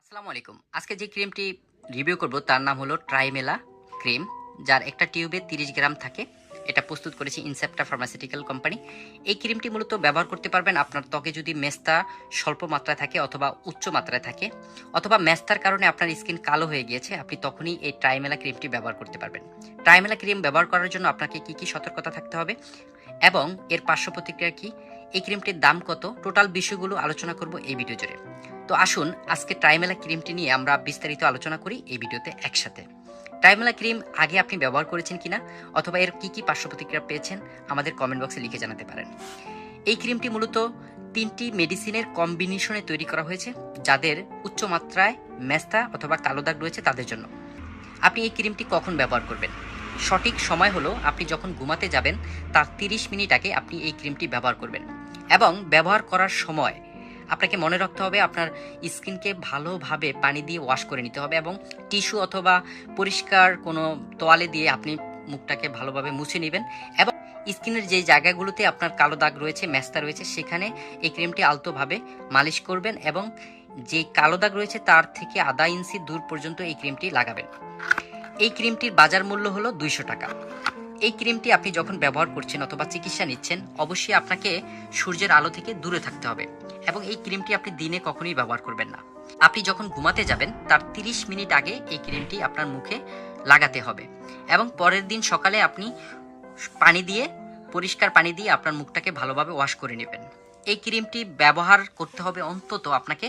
আসসালামু আলাইকুম। আজকে যে ক্রিমটি রিভিউ করব তার নাম হলো ট্রাইমেলা ক্রিম, যার একটা টিউবে 30 গ্রাম থাকে। এটা প্রস্তুত করেছে ইনসেপ্টা ফার্মাসিউটিক্যাল কোম্পানি। এই ক্রিমটি মূলত ব্যবহার করতে পারবেন আপনার ত্বকে যদি মেস্তা স্বল্প মাত্রায় থাকে অথবা উচ্চ মাত্রায় থাকে, অথবা মেস্তার কারণে আপনার স্কিন কালো হয়ে গিয়েছে, আপনি তখনই এই ট্রাইমেলা ক্রিমটি ব্যবহার করতে পারবেন। ট্রাইমেলা ক্রিম ব্যবহার করার জন্য আপনাকে কি সতর্কতা থাকতে হবে এবং এর পার্শ্ব প্রতিক্রিয়া কি, এই ক্রিমটির দাম কত, টোটাল বিষয়গুলো আলোচনা করব এই ভিডিও জুড়ে। তো আসুন আজকে ট্রাইমেলা ক্রিমটি নিয়ে আমরা বিস্তারিত আলোচনা করি এই ভিডিওতে একসাথে। ট্রাইমেলা ক্রিম আগে আপনি ব্যবহার করেছেন কিনা অথবা এর কি পার্শ্ব প্রতিক্রিয়া পেয়েছেন আমাদের কমেন্ট বক্সে লিখে জানাতে পারেন। এই ক্রিমটি মূলত 3টি মেডিসিনের কম্বিনেশনে তৈরি করা হয়েছে, যাদের উচ্চ মাত্রায় মেস্তা অথবা কালো দাগ রয়েছে তাদের জন্য। আপনি এই ক্রিমটি কখন ব্যবহার করবেন? সঠিক সময় হলো আপনি যখন ঘুমাতে যাবেন তার 30 মিনিট আগে আপনি এই ক্রিমটি ব্যবহার করবেন। এবং ব্যবহার করার সময় আপনাকে মনে রাখতে হবে আপনার স্কিনকে ভালোভাবে পানি দিয়ে ওয়াশ করে নিতে হবে এবং টিস্যু অথবা পরিষ্কার কোনো তোয়ালে দিয়ে আপনি মুখটাকে ভালোভাবে মুছে নেবেন এবং স্কিনের যে জায়গাগুলোতে আপনার কালো দাগ রয়েছে, মেস্তা রয়েছে, সেখানে এই ক্রিমটি আলতোভাবে মালিশ করবেন এবং যে কালো দাগ রয়েছে তার থেকে আধা ইঞ্চি দূর পর্যন্ত এই ক্রিমটি লাগাবেন। এই ক্রিমটির বাজার মূল্য হলো 200 টাকা। এই ক্রিমটি আপনি যখন ব্যবহার করছেন অথবা চিকিৎসা নিচ্ছেন, অবশ্যই আপনাকে সূর্যের আলো থেকে দূরে থাকতে হবে এবং এই ক্রিমটি আপনি দিনে কখনোই ব্যবহার করবেন না। আপনি যখন ঘুমাতে যাবেন তার 30 মিনিট আগে এই ক্রিমটি আপনার মুখে লাগাতে হবে এবং পরের দিন সকালে আপনি পরিষ্কার পানি দিয়ে আপনার মুখটাকে ভালোভাবে ওয়াশ করে নেবেন। এই ক্রিমটি ব্যবহার করতে হবে অন্তত আপনাকে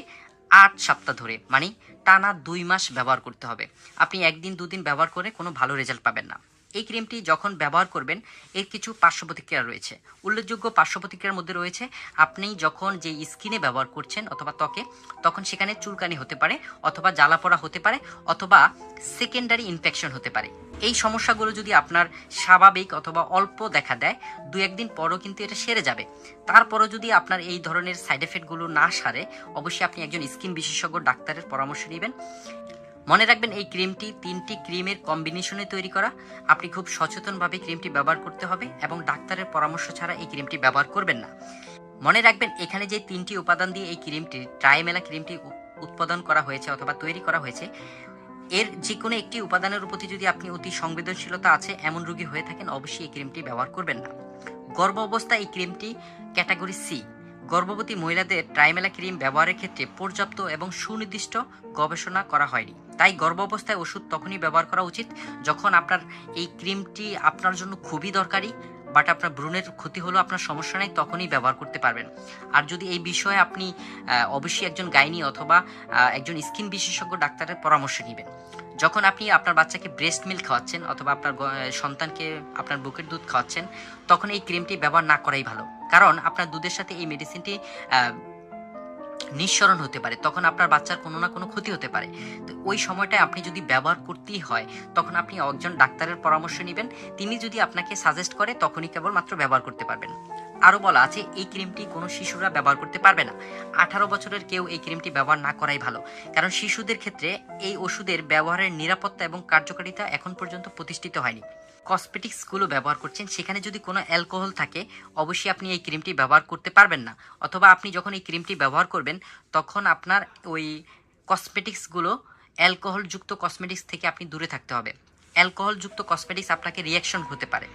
8 সপ্তাহ ধরে, মানে টানা 2 মাস ব্যবহার করতে হবে। আপনি একদিন দুদিন ব্যবহার করে কোনো ভালো রেজাল্ট পাবেন না। এই ক্রিমটি যখন ব্যবহার করবেন এর কিছু পার্শ্ব প্রতিক্রিয়া রয়েছে। উল্লেখযোগ্য পার্শ্ব প্রতিক্রিয়ার মধ্যে রয়েছে আপনি যখন যে স্কিনে ব্যবহার করছেন অথবা ত্বকে, তখন সেখানে চুলকানি হতে পারে অথবা জ্বালাপোড়া হতে পারে অথবা সেকেন্ডারি ইনফেকশন হতে পারে। এই সমস্যাগুলো যদি আপনার স্বাভাবিক অথবা অল্প দেখা দেয়, 2-1 দিন পরও কিন্তু এটা সেরে যাবে। তারপরও যদি আপনার এই ধরনের সাইড এফেক্টগুলো না সারে, অবশ্যই আপনি একজন স্কিন বিশেষজ্ঞ ডাক্তারের পরামর্শ নেবেন। মনে রাখবেন এই ক্রিমটি 3টি ক্রিমের কম্বিনেশনে তৈরি করা। আপনি খুব সচেতনভাবে ক্রিমটি ব্যবহার করতে হবে এবং ডাক্তারের পরামর্শ ছাড়া এই ক্রিমটি ব্যবহার করবেন না। মনে রাখবেন এখানে যে 3টি উপাদান দিয়ে এই ক্রিমটি ট্রাইমেলা ক্রিমটি উৎপাদন করা হয়েছে অথবা তৈরি করা হয়েছে, এর যে কোনো একটি উপাদানের প্রতি যদি আপনি অতি সংবেদনশীলতা আছে এমন রোগী হয়ে থাকেন, অবশ্যই এই ক্রিমটি ব্যবহার করবেন না। গর্ভ অবস্থায় এই ক্রিমটি ক্যাটাগরি সি। গর্ভবতী মহিলাদের ট্রাইমেলা ক্রিম ব্যবহারের ক্ষেত্রে পর্যাপ্ত এবং সুনির্দিষ্ট গবেষণা করা হয়নি। তাই গর্ভ অবস্থায় ওষুধ তখনই ব্যবহার করা উচিত যখন আপনার এই ক্রিমটি আপনার জন্য খুবই দরকারি, বাট আপনার ভ্রূণের ক্ষতি হলো আপনার সমস্যা নেই, তখনই ব্যবহার করতে পারবেন। আর যদি এই বিষয়ে আপনি অবশ্যই একজন গাইনি অথবা একজন স্কিন বিশেষজ্ঞ ডাক্তারের পরামর্শ নেবেন। যখন আপনি আপনার বাচ্চাকে ব্রেস্ট মিল্ক খাওয়াচ্ছেন অথবা আপনার সন্তানকে আপনার বুকের দুধ খাওয়াচ্ছেন, তখন এই ক্রিমটি ব্যবহার না করাই ভালো, কারণ আপনার দুধের সাথে এই মেডিসিনটি নিঃসরণ হতে পারে, তখন আপনার বাচ্চার কোনো না কোনো ক্ষতি হতে পারে। তো ওই সময়টায় আপনি যদি ব্যবহার করতেই হয়, তখন আপনি একজন ডাক্তারের পরামর্শ নেবেন। তিনি যদি আপনাকে সাজেস্ট করে তখনই কেবলমাত্র ব্যবহার করতে পারবেন। আরও বলা আছে এই ক্রিমটি কোনো শিশুরা ব্যবহার করতে পারবে না। 18 বছরের কেউ এই ক্রিমটি ব্যবহার না করাই ভালো, কারণ শিশুদের ক্ষেত্রে এই ওষুধের ব্যবহারের নিরাপত্তা এবং কার্যকারিতা এখন পর্যন্ত প্রতিষ্ঠিত হয়নি। কসমেটিক্সগুলো ব্যবহার করছেন, সেখানে যদি কোনো অ্যালকোহল থাকে, অবশ্যই আপনি এই ক্রিমটি ব্যবহার করতে পারবেন না। অথবা আপনি যখন এই ক্রিমটি ব্যবহার করবেন তখন আপনার ওই কসমেটিক্সগুলো অ্যালকোহলযুক্ত কসমেটিক্স থেকে আপনি দূরে থাকতে হবে। অ্যালকোহলযুক্ত কসমেটিক্স আপনাকে রিয়াকশন হতে পারে।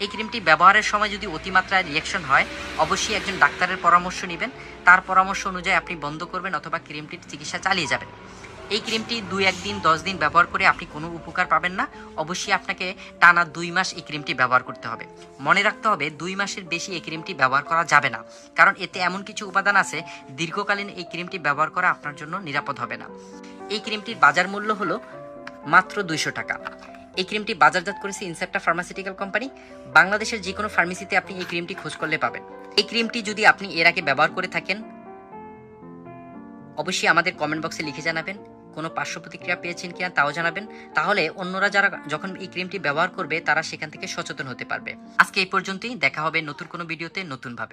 এই ক্রিমটি ব্যবহারের সময় যদি অতিমাত্রায় রিয়াকশন হয়, অবশ্যই একজন ডাক্তারের পরামর্শ নেবেন। তার পরামর্শ অনুযায়ী আপনি বন্ধ করবেন অথবা ক্রিমটির চিকিৎসা চালিয়ে যাবেন। এই ক্রিমটি 2-1 দিন 10 দিন ব্যবহার করে আপনি কোনো উপকার পাবেন না। অবশ্যই আপনাকে টানা 2 মাস এই ক্রিমটি ব্যবহার করতে হবে। মনে রাখতে হবে 2 মাসের বেশি এই ক্রিমটি ব্যবহার করা যাবে না, কারণ এতে এমন কিছু উপাদান আছে দীর্ঘকালীন এই ক্রিমটি ব্যবহার করা আপনার জন্য নিরাপদ হবে না। এই ক্রিমটির বাজার মূল্য হলো মাত্র 200 টাকা। এই ক্রিমটি বাজারজাত করেছে ইনসেপ্টা ফার্মাসিউটিক্যাল কোম্পানি। বাংলাদেশের যে কোনো ফার্মেসিতে আপনি এই ক্রিমটি খোঁজ করলে পাবেন। এই ক্রিমটি যদি আপনি এর আগে ব্যবহার করে থাকেন, অবশ্যই আমাদের কমেন্ট বক্সে লিখে জানাবেন। কোনো পার্শ্ব প্রতিক্রিয়া পেয়েছেন কিনা তাও জানাবেন, তাহলে অন্যরা যারা যখন এই ক্রিমটি ব্যবহার করবে তারা সেখান থেকে সচেতন হতে পারবে। আজকে এই পর্যন্তই, দেখা হবে নতুন কোনো ভিডিওতে নতুনভাবে।